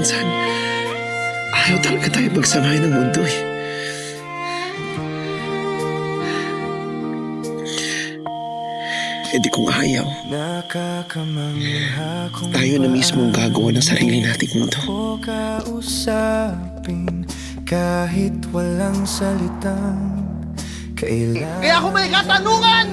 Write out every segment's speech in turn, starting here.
minsan, ayaw talaga tayo magsamahin ng mundo eh. E di kung ayaw, tayo na mismo ang gagawa ng sarili nating mundo. Kahit walang salitang kailangan. Kaya kung may katanungan,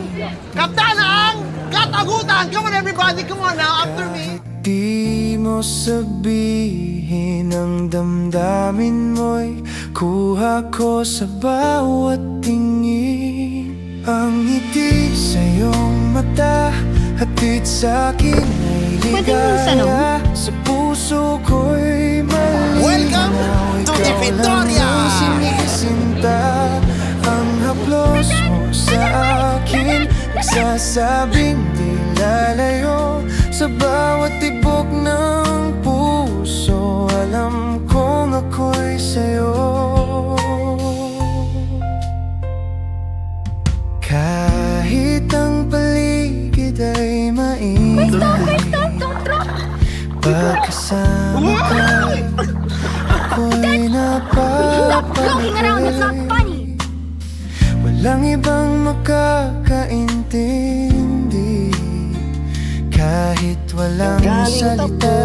katanang, katagutan, come on everybody, come on now, after me. Di mo sabihin ang damdamin mo'y kuha ko sa bawat tingin. Ang ngiti sa iyong mata, hatid sa'kin ay ligaya. Sa puso ko'y malinaw. Welcome to the Victoria! Sinisinta ang haplos mo sa akin, nagsasabing di lalayo. Sa bawat tibok ng puso, alam kong ako'y sa'yo. Kahit ang paligid ay maingay, pagkasama ka, ako'y napapalagay. Walang ibang makakaintindi, kahit walang salita.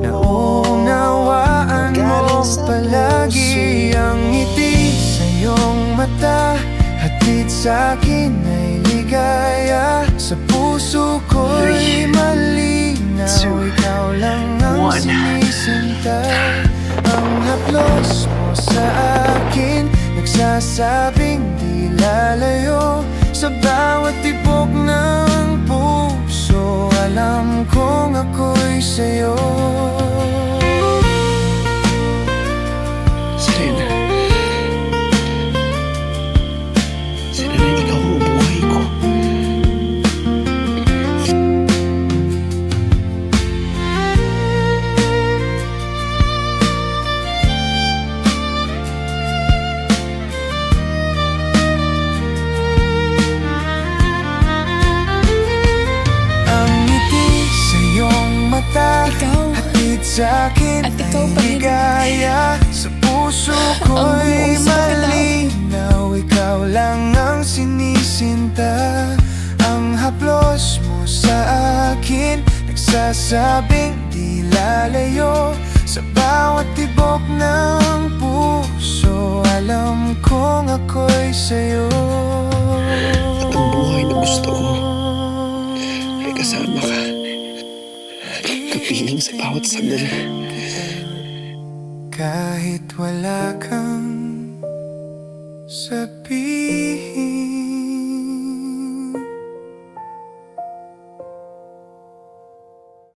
Naunawaan mo palagi ang ngiti sa iyong mata, hatid sa'kin ay ligaya. Sa puso ko'y malinaw, ikaw lang ang sinisinta. Ang haplos mo sa akin, nagsasabing di lalayo. Sa bawat tibok ng puso, alam kong ako'y sa'yo. Serena, Serena, ikaw ang buhay ko. Hatid sa'kin ay ligaya. Sa puso ko'y malinaw, ikaw lang ang sinisinta. Ang haplos mo sa akin, nagsasabing di lalayo. Sa bawat tibok ng puso, alam kong ako'y sa'yo. At ang buhay na gusto ko ay kasama ka, kapiling sa bawat sandali. Kahit wala kang sabihin.